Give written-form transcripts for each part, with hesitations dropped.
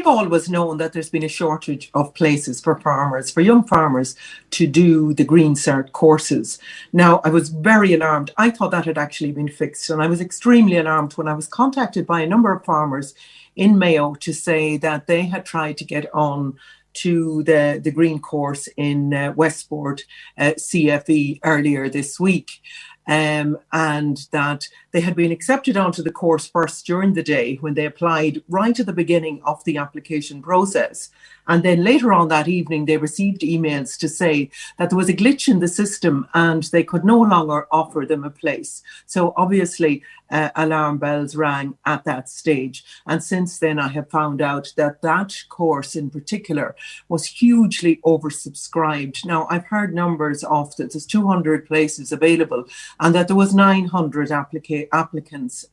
we've always known that there's been a shortage of places for farmers, for young farmers, to do the Green Cert courses. Now, I was very alarmed. I thought that had actually been fixed, and I was extremely alarmed when I was contacted by a number of farmers in Mayo to say that they had tried to get on to the Green course in Westport CFE earlier this week. And that they had been accepted onto the course first during the day when they applied right at the beginning of the application process. And then later on that evening, they received emails to say that there was a glitch in the system and they could no longer offer them a place. So obviously, alarm bells rang at that stage. And since then, I have found out that that course in particular was hugely oversubscribed. Now, I've heard numbers of that there's 200 places available and that there was 900 applicants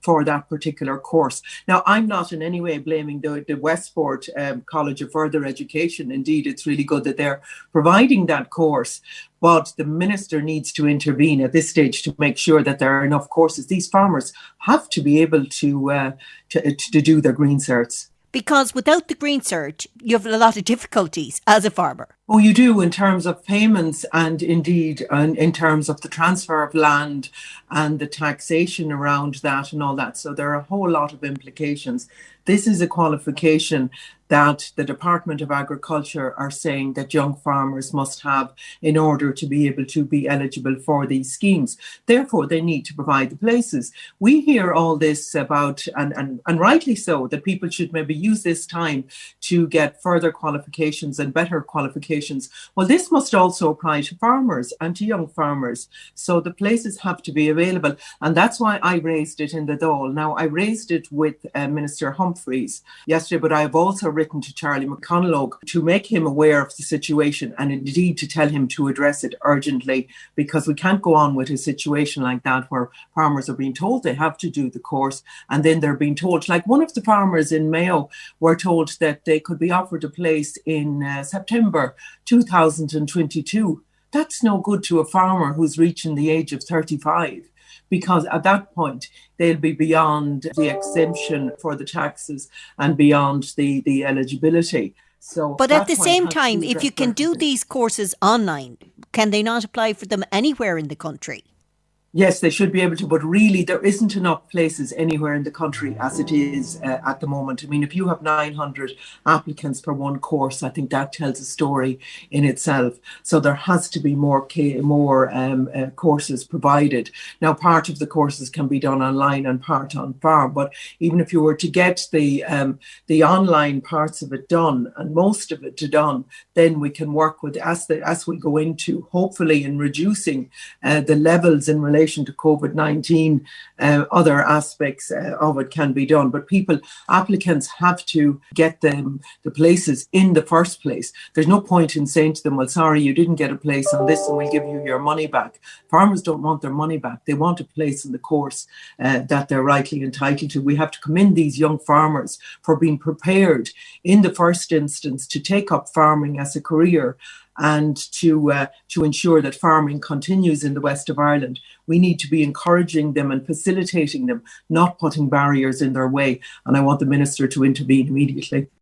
for that particular course. Now, I'm not in any way blaming the Westport College of Further Education. Indeed, it's really good that they're providing that course. But the minister needs to intervene at this stage to make sure that there are enough courses. These farmers have to be able to do their Green Certs. Because without the Green Cert, you have a lot of difficulties as a farmer. Oh, you do, in terms of payments and indeed in terms of the transfer of land and the taxation around that and all that. So there are a whole lot of implications. This is a qualification that the Department of Agriculture are saying that young farmers must have in order to be able to be eligible for these schemes. Therefore, they need to provide the places. We hear all this about, and rightly so, that people should maybe use this time to get further qualifications and better qualifications. Well, this must also apply to farmers and to young farmers. So the places have to be available. And that's why I raised it in the Dáil. Now, I raised it with Minister Humphreys yesterday, but I've also written to Charlie McConalogue to make him aware of the situation and indeed to tell him to address it urgently, because we can't go on with a situation like that where farmers are being told they have to do the course and then they're being told, like one of the farmers in Mayo were told that they could be offered a place in September 2022. That's no good to a farmer who's reaching the age of 35. Because at that point, they'll be beyond the exemption for the taxes and beyond the eligibility. So, but at the same time, if you can do these courses online, can they not apply for them anywhere in the country? Yes, they should be able to, but really there isn't enough places anywhere in the country as it is at the moment. I mean, if you have 900 applicants for one course, I think that tells a story in itself. So there has to be more courses provided. Now, part of the courses can be done online and part on farm, but even if you were to get the online parts of it done and most of it done, then we can work with, as we go into, hopefully in reducing the levels in relation to COVID-19, other aspects of it can be done. But applicants have to get the places in the first place. There's no point in saying to them, well, sorry, you didn't get a place on this and we'll give you your money back. Farmers don't want their money back. They want a place in the course that they're rightly entitled to. We have to commend these young farmers for being prepared in the first instance to take up farming as a career and to ensure that farming continues in the west of Ireland. We need to be encouraging them and facilitating them, not putting barriers in their way. And I want the Minister to intervene immediately.